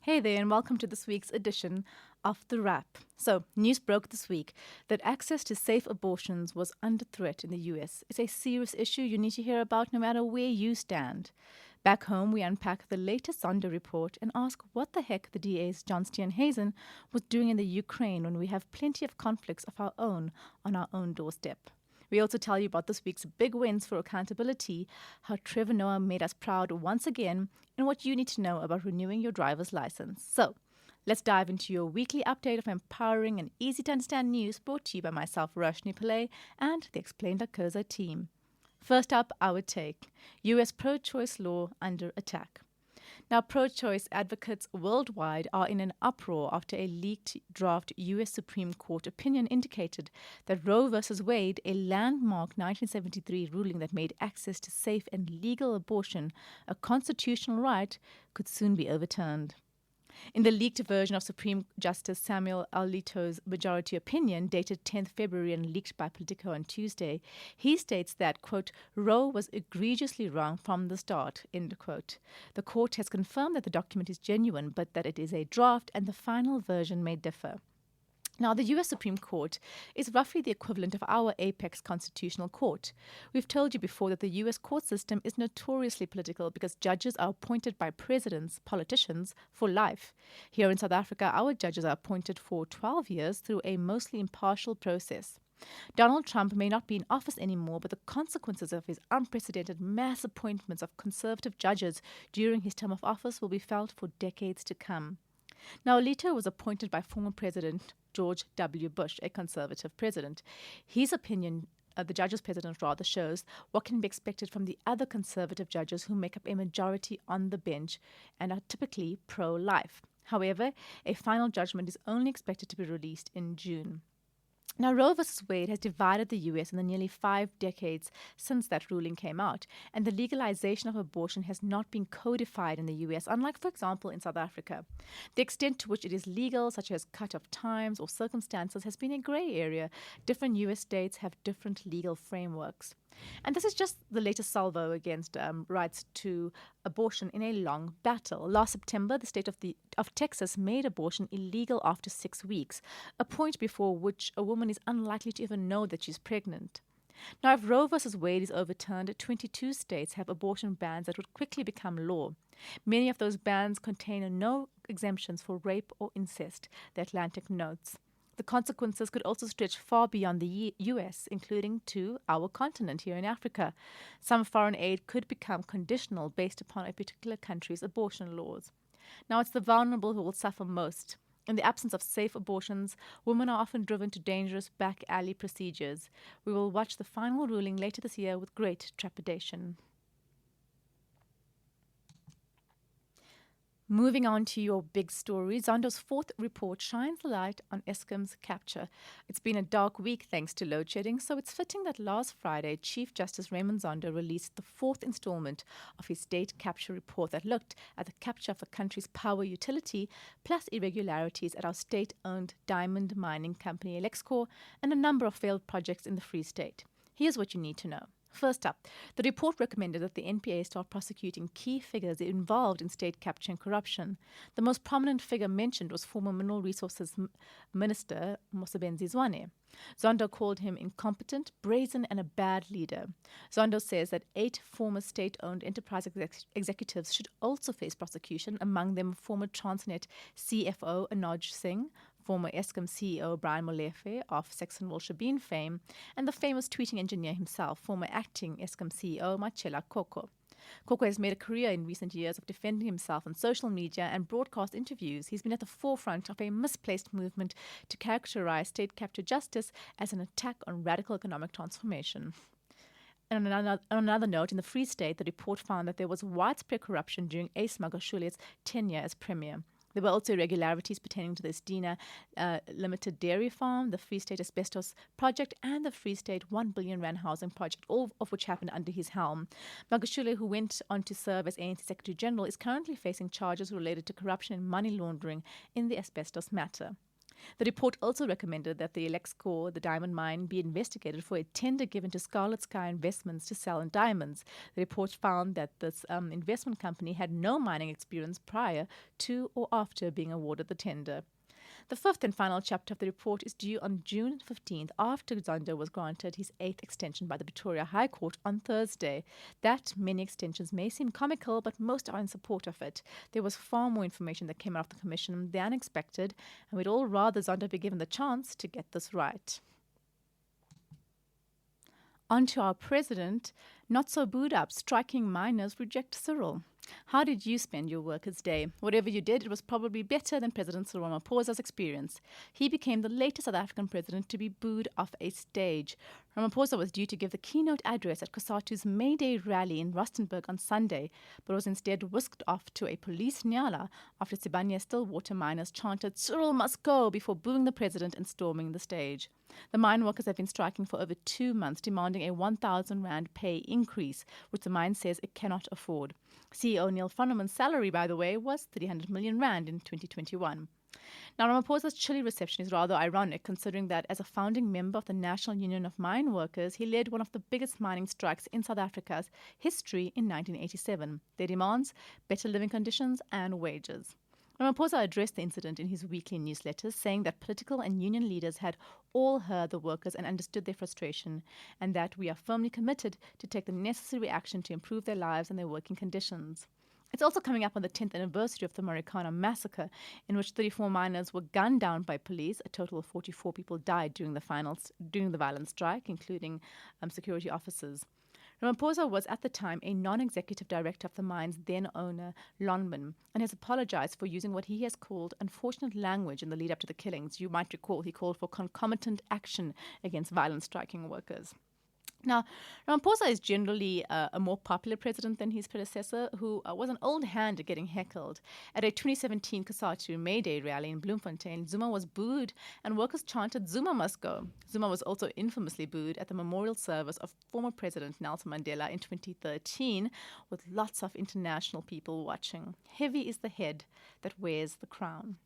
Hey there, and welcome to this week's edition of The Wrap. So, news broke this week that access to safe abortions was under threat in the US. It's a serious issue you need to hear about no matter where you stand. Back home, we unpack the latest Zonda report and ask what the heck the DA's John Steenhuisen was doing in the Ukraine when we have plenty of conflicts of our own on our own doorstep. We also tell you about this week's big wins for accountability, how Trevor Noah made us proud once again, and what you need to know about renewing your driver's license. So, let's dive into your weekly update of empowering and easy to understand news brought to you by myself, Verashni Pillay, and the Explained Akosa team. First up, our take: US pro choice law under attack. Now, pro choice advocates worldwide are in an uproar after a leaked draft US Supreme Court opinion indicated that Roe v. Wade, a landmark 1973 ruling that made access to safe and legal abortion a constitutional right, could soon be overturned. In the leaked version of Supreme Justice Samuel Alito's majority opinion, dated 10th February and leaked by Politico on Tuesday, he states that, quote, Roe was egregiously wrong from the start, end quote. The court has confirmed that the document is genuine, but that it is a draft and the final version may differ. Now, the US Supreme Court is roughly the equivalent of our apex constitutional court. We've told you before that the US court system is notoriously political because judges are appointed by presidents, politicians, for life. Here in South Africa, our judges are appointed for 12 years through a mostly impartial process. Donald Trump may not be in office anymore, but the consequences of his unprecedented mass appointments of conservative judges during his term of office will be felt for decades to come. Now, Alito was appointed by former President George W. Bush, a conservative president. His opinion, the judge's president rather, shows what can be expected from the other conservative judges who make up a majority on the bench and are typically pro-life. However, a final judgment is only expected to be released in June. Now, Roe v. Wade has divided the U.S. in the nearly 5 decades since that ruling came out, and the legalization of abortion has not been codified in the U.S., unlike, for example, in South Africa. The extent to which it is legal, such as cut-off times or circumstances, has been a grey area. Different U.S. states have different legal frameworks. And this is just the latest salvo against rights to abortion in a long battle. Last September, the state of Texas made abortion illegal after 6 weeks, a point before which a woman is unlikely to even know that she's pregnant. Now, if Roe v. Wade is overturned, 22 states have abortion bans that would quickly become law. Many of those bans contain no exemptions for rape or incest, the Atlantic notes. The consequences could also stretch far beyond the U.S., including to our continent here in Africa. Some foreign aid could become conditional based upon a particular country's abortion laws. Now, it's the vulnerable who will suffer most. In the absence of safe abortions, women are often driven to dangerous back alley procedures. We will watch the final ruling later this year with great trepidation. Moving on to your big story, Zonda's fourth report shines the light on Eskom's capture. It's been a dark week thanks to load shedding, so it's fitting that last Friday, Chief Justice Raymond Zondo released the fourth installment of his state capture report that looked at the capture of the country's power utility, plus irregularities at our state-owned diamond mining company Alexcor and a number of failed projects in the Free State. Here's what you need to know. First up, the report recommended that the NPA start prosecuting key figures involved in state capture and corruption. The most prominent figure mentioned was former Mineral Resources Minister Mosebenzi Zwane. Zondo called him incompetent, brazen, and a bad leader. Zondo says that 8 former state-owned enterprise executives should also face prosecution, among them former Transnet CFO Anoj Singh, former Eskom CEO Brian Molefe of Saxonville Shabine fame, and the famous tweeting engineer himself, former acting Eskom CEO Machela Koko. Koko has made a career in recent years of defending himself on social media and broadcast interviews. He's been at the forefront of a misplaced movement to characterize state capture justice as an attack on radical economic transformation. And on another note, in the Free State, the report found that there was widespread corruption during Ace Magoshule's tenure as premier. There were also irregularities pertaining to the Stina Limited Dairy Farm, the Free State Asbestos Project, and the Free State 1 billion rand housing project, all of which happened under his helm. Magashule, who went on to serve as ANC Secretary General, is currently facing charges related to corruption and money laundering in the asbestos matter. The report also recommended that the Elexcore, the diamond mine, be investigated for a tender given to Scarlet Sky Investments to sell in diamonds. The report found that this investment company had no mining experience prior to or after being awarded the tender. The fifth and final chapter of the report is due on June 15th after Zondo was granted his eighth extension by the Pretoria High Court on Thursday. That many extensions may seem comical, but most are in support of it. There was far more information that came out of the Commission than expected, and we'd all rather Zondo be given the chance to get this right. On to our president, not so booed up, striking miners reject Cyril. How did you spend your workers' day? Whatever you did, it was probably better than President Cyril Ramaphosa's experience. He became the latest South African president to be booed off a stage. Ramaphosa was due to give the keynote address at COSATU's May Day rally in Rustenburg on Sunday, but was instead whisked off to a police nyala after Sibanye Stillwater miners chanted, "Cyril must go," before booing the president and storming the stage. The mine workers have been striking for over 2 months, demanding a 1,000 Rand pay increase, which the mine says it cannot afford. CEO Neil Froneman's salary, by the way, was 300 million Rand in 2021. Now, Ramaphosa's chilly reception is rather ironic, considering that as a founding member of the National Union of Mine Workers, he led one of the biggest mining strikes in South Africa's history in 1987. Their demands: better living conditions and wages. Ramaphosa addressed the incident in his weekly newsletters, saying that political and union leaders had all heard the workers and understood their frustration, and that we are firmly committed to take the necessary action to improve their lives and their working conditions. It's also coming up on the 10th anniversary of the Marikana massacre, in which 34 miners were gunned down by police. A total of 44 people died during the violent strike, including security officers. Ramaphosa was at the time a non-executive director of the mine's then-owner, Lonmin, and has apologized for using what he has called unfortunate language in the lead-up to the killings. You might recall he called for concomitant action against violent striking workers. Now, Ramaphosa is generally a more popular president than his predecessor, who was an old hand at getting heckled. At a 2017 COSATU May Day rally in Bloemfontein, Zuma was booed and workers chanted, "Zuma must go." Zuma was also infamously booed at the memorial service of former President Nelson Mandela in 2013, with lots of international people watching. Heavy is the head that wears the crown.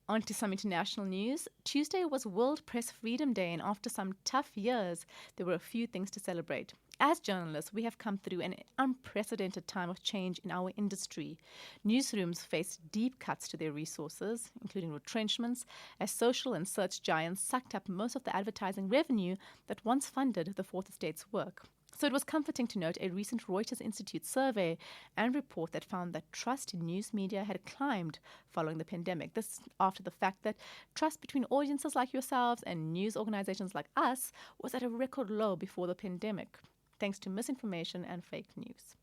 On to some international news. Tuesday was World Press Freedom Day, and after some tough years, there were a few things to celebrate. As journalists, we have come through an unprecedented time of change in our industry. Newsrooms faced deep cuts to their resources, including retrenchments, as social and search giants sucked up most of the advertising revenue that once funded the Fourth Estate's work. So it was comforting to note a recent Reuters Institute survey and report that found that trust in news media had climbed following the pandemic. This after the fact that trust between audiences like yourselves and news organizations like us was at a record low before the pandemic, thanks to misinformation and fake news.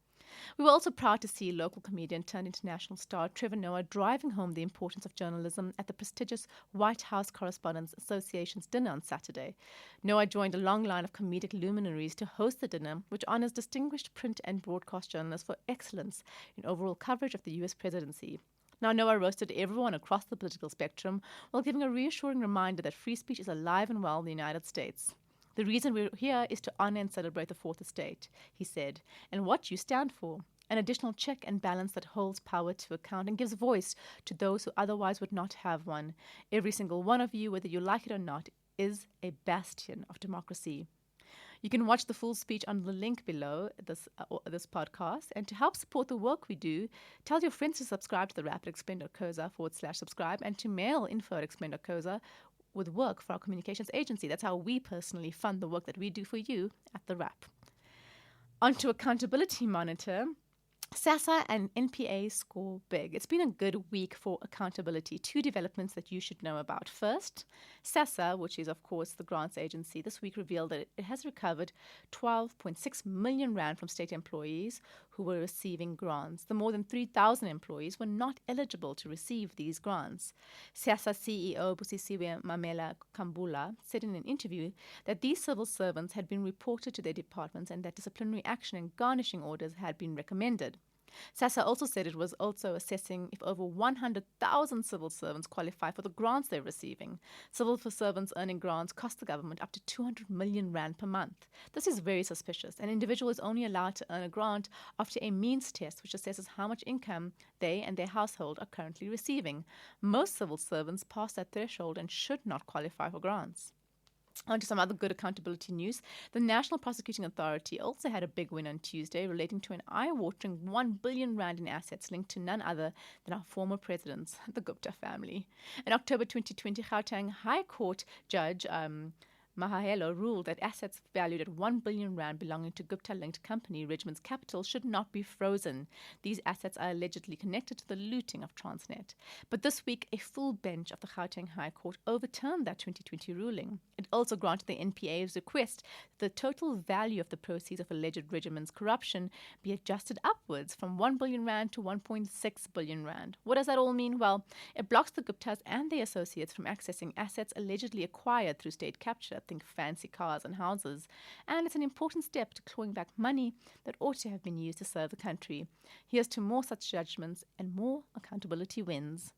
We were also proud to see local comedian turned international star Trevor Noah driving home the importance of journalism at the prestigious White House Correspondents Association's dinner on Saturday. Noah joined a long line of comedic luminaries to host the dinner, which honors distinguished print and broadcast journalists for excellence in overall coverage of the U.S. presidency. Now, Noah roasted everyone across the political spectrum while giving a reassuring reminder that free speech is alive and well in the United States. "The reason we're here is to honor and celebrate the Fourth Estate," he said, "and what you stand for. An additional check and balance that holds power to account and gives voice to those who otherwise would not have one. Every single one of you, whether you like it or not, is a bastion of democracy." You can watch the full speech on the link below this podcast. And to help support the work we do, tell your friends to subscribe to the Wrap at explain.coza/subscribe and to mail info@explain.coza with work for our communications agency. That's how we personally fund the work that we do for you at the Wrap. On to Accountability Monitor. SASSA and NPA score big. It's been a good week for accountability. 2 developments that you should know about. First, SASSA, which is, of course, the grants agency, this week revealed that it has recovered 12.6 million Rand from state employees who were receiving grants. The more than 3,000 employees were not eligible to receive these grants. SASSA CEO Busisiwe Mamela Kambula said in an interview that these civil servants had been reported to their departments and that disciplinary action and garnishing orders had been recommended. SASA also said it was also assessing if over 100,000 civil servants qualify for the grants they're receiving. Civil servants earning grants cost the government up to 200 million rand per month. This is very suspicious. An individual is only allowed to earn a grant after a means test, which assesses how much income they and their household are currently receiving. Most civil servants pass that threshold and should not qualify for grants. On to some other good accountability news. The National Prosecuting Authority also had a big win on Tuesday relating to an eye-watering 1 billion rand in assets linked to none other than our former presidents, the Gupta family. In October 2020, Gauteng High Court Judge Mahahelo ruled that assets valued at 1 billion rand belonging to Gupta-linked company Ridgeman's Capital should not be frozen. These assets are allegedly connected to the looting of Transnet. But this week, a full bench of the Gauteng High Court overturned that 2020 ruling. It also granted the NPA's request that the total value of the proceeds of alleged Ridgeman's corruption be adjusted upwards from 1 billion rand to 1.6 billion rand. What does that all mean? Well, it blocks the Guptas and their associates from accessing assets allegedly acquired through state capture. Think fancy cars and houses. And it's an important step to clawing back money that ought to have been used to serve the country. Here's to more such judgments and more accountability wins.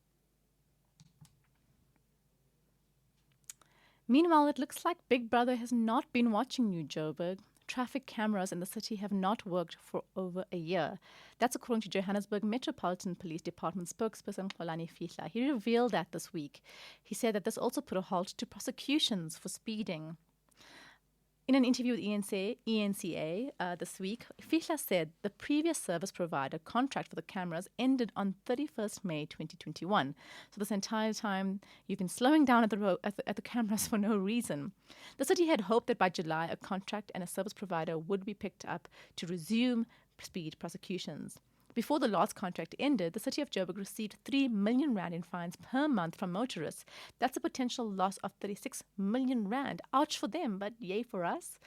Meanwhile, it looks like Big Brother has not been watching you, Joburg. Traffic cameras in the city have not worked for over a year. That's according to Johannesburg Metropolitan Police Department spokesperson Verashni Pillay. He revealed that this week. He said that this also put a halt to prosecutions for speeding. In an interview with ENCA this week, Pillay said the previous service provider contract for the cameras ended on 31st May 2021. So this entire time, you've been slowing down at the cameras for no reason. The city had hoped that by July, a contract and a service provider would be picked up to resume speed prosecutions. Before the last contract ended, the city of Joburg received 3 million rand in fines per month from motorists. That's a potential loss of 36 million rand. Ouch for them, but yay for us.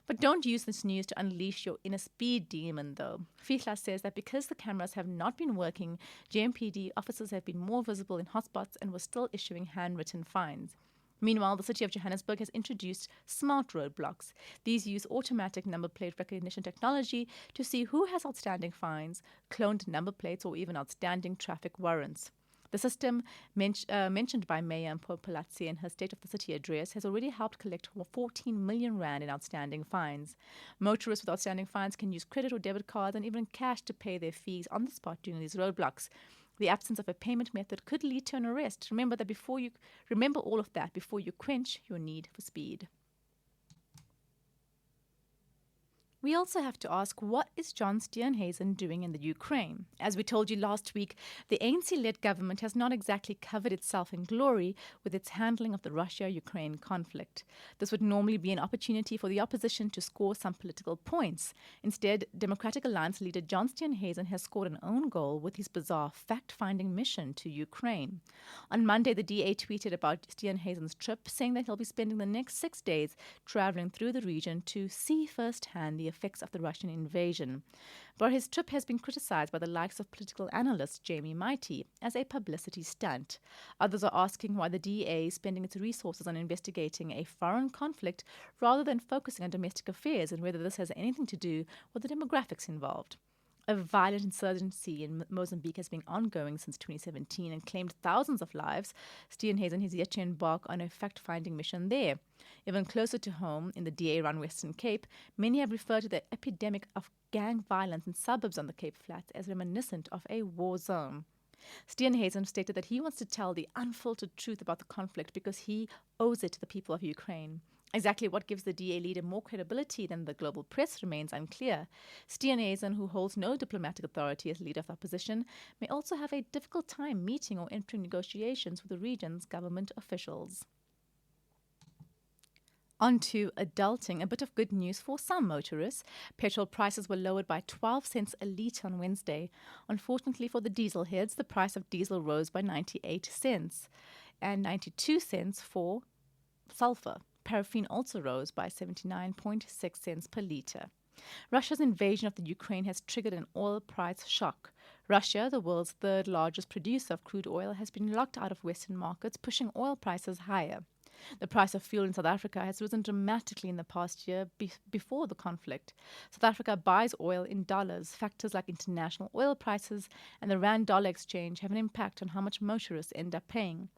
But don't use this news to unleash your inner speed demon, though. Pillay says that because the cameras have not been working, JMPD officers have been more visible in hotspots and were still issuing handwritten fines. Meanwhile, the city of Johannesburg has introduced smart roadblocks. These use automatic number plate recognition technology to see who has outstanding fines, cloned number plates, or even outstanding traffic warrants. The system, mentioned by Mayor Mpho Phalatse in her State of the City address, has already helped collect 14 million rand in outstanding fines. Motorists with outstanding fines can use credit or debit cards and even cash to pay their fees on the spot during these roadblocks. The absence of a payment method could lead to an arrest. Remember all of that before you quench your need for speed. We also have to ask, what is John Steenhuisen doing in the Ukraine? As we told you last week, the ANC-led government has not exactly covered itself in glory with its handling of the Russia-Ukraine conflict. This would normally be an opportunity for the opposition to score some political points. Instead, Democratic Alliance leader John Steenhuisen has scored an own goal with his bizarre fact-finding mission to Ukraine. On Monday, the DA tweeted about Steenhuisen's trip, saying that he'll be spending the next 6 days traveling through the region to see firsthand the effects of the Russian invasion. But his trip has been criticized by the likes of political analyst Jamie Mighty as a publicity stunt. Others are asking why the DA is spending its resources on investigating a foreign conflict rather than focusing on domestic affairs and whether this has anything to do with the demographics involved. A violent insurgency in Mozambique has been ongoing since 2017 and claimed thousands of lives. Steenhuisen has yet to embark on a fact-finding mission there. Even closer to home, in the DA-run Western Cape, many have referred to the epidemic of gang violence in suburbs on the Cape Flats as reminiscent of a war zone. Steenhuisen stated that he wants to tell the unfiltered truth about the conflict because he owes it to the people of Ukraine. Exactly what gives the DA leader more credibility than the global press remains unclear. Steenhuisen, who holds no diplomatic authority as leader of opposition, may also have a difficult time meeting or entering negotiations with the region's government officials. On to adulting. A bit of good news for some motorists. Petrol prices were lowered by 12 cents a litre on Wednesday. Unfortunately for the diesel heads, the price of diesel rose by 98 cents and 92 cents for sulfur. Paraffin also rose by 79.6 cents per litre. Russia's invasion of the Ukraine has triggered an oil price shock. Russia, the world's third largest producer of crude oil, has been locked out of Western markets, pushing oil prices higher. The price of fuel in South Africa has risen dramatically in the past year before the conflict. South Africa buys oil in dollars. Factors like international oil prices and the rand dollar exchange have an impact on how much motorists end up paying.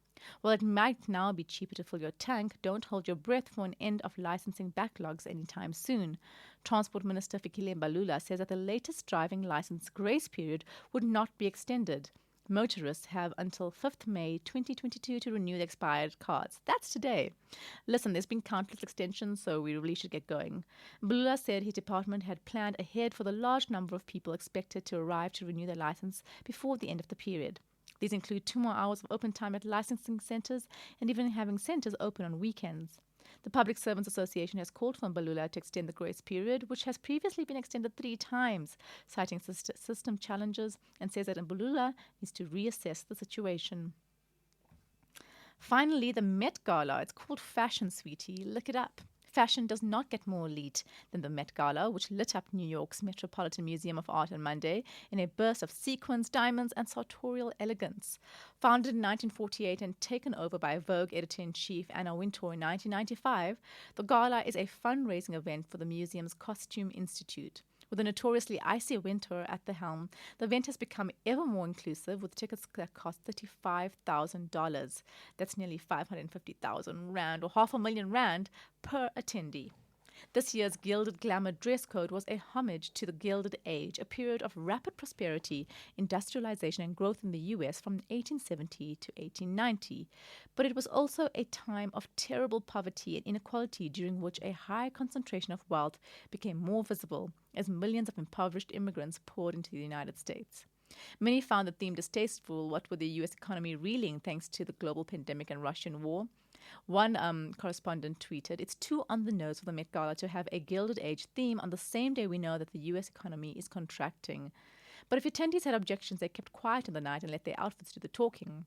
While it might now be cheaper to fill your tank, don't hold your breath for an end of licensing backlogs anytime soon. Transport Minister Fikile Mbalula says that the latest driving license grace period would not be extended. Motorists have until 5th May 2022 to renew the expired cards. That's today. Listen, there's been countless extensions, so we really should get going. Mbalula said his department had planned ahead for the large number of people expected to arrive to renew their license before the end of the period. These include 2 more hours of open time at licensing centres and even having centres open on weekends. The Public Servants Association has called for Mbalula to extend the grace period, which has previously been extended 3 times, citing system challenges, and says that Mbalula needs to reassess the situation. Finally, the Met Gala. It's called Fashion, sweetie. Look it up. Fashion does not get more elite than the Met Gala, which lit up New York's Metropolitan Museum of Art on Monday in a burst of sequins, diamonds, and sartorial elegance. Founded in 1948 and taken over by Vogue editor-in-chief Anna Wintour in 1995, the gala is a fundraising event for the museum's Costume Institute. With a notoriously icy winter at the helm, the event has become ever more inclusive, with tickets that cost $35,000. That's nearly 550,000 Rand, or R500,000 per attendee. This year's Gilded Glamour dress code was a homage to the Gilded Age, a period of rapid prosperity, industrialization, and growth in the U.S. from 1870 to 1890. But it was also a time of terrible poverty and inequality, during which a high concentration of wealth became more visible as millions of impoverished immigrants poured into the United States. Many found the theme distasteful, what with the U.S. economy reeling thanks to the global pandemic and Russian war. One correspondent tweeted, "It's too on the nose for the Met Gala to have a Gilded Age theme on the same day we know that the U.S. economy is contracting." But if attendees had objections, they kept quiet in the night and let their outfits do the talking.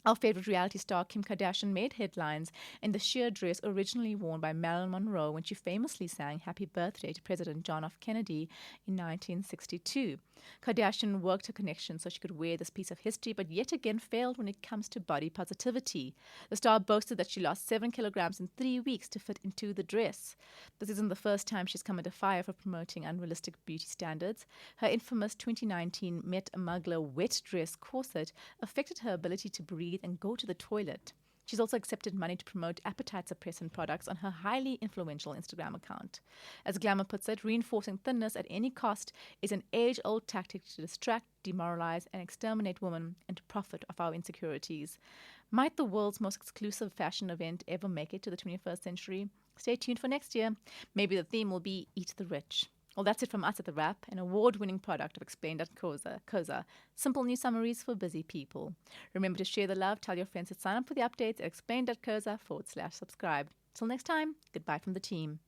Our favorite reality star Kim Kardashian made headlines in the sheer dress originally worn by Marilyn Monroe when she famously sang Happy Birthday to President John F. Kennedy in 1962. Kardashian worked her connection so she could wear this piece of history, but yet again failed when it comes to body positivity. The star boasted that she lost 7 kilograms in 3 weeks to fit into the dress. This isn't the first time she's come under fire for promoting unrealistic beauty standards. Her infamous 2019 Met Mugler wet dress corset affected her ability to breathe and go to the toilet. She's also accepted money to promote appetite suppressant products on her highly influential Instagram account. As Glamour puts it, reinforcing thinness at any cost is an age-old tactic to distract, demoralize, and exterminate women and to profit off our insecurities. Might the world's most exclusive fashion event ever make it to the 21st century? Stay tuned for next year. Maybe the theme will be Eat the Rich. Well, that's it from us at The Wrap, an award-winning product of Explain.coza. Simple news summaries for busy people. Remember to share the love, tell your friends to sign up for the updates at explain.coza/subscribe. Till next time, goodbye from the team.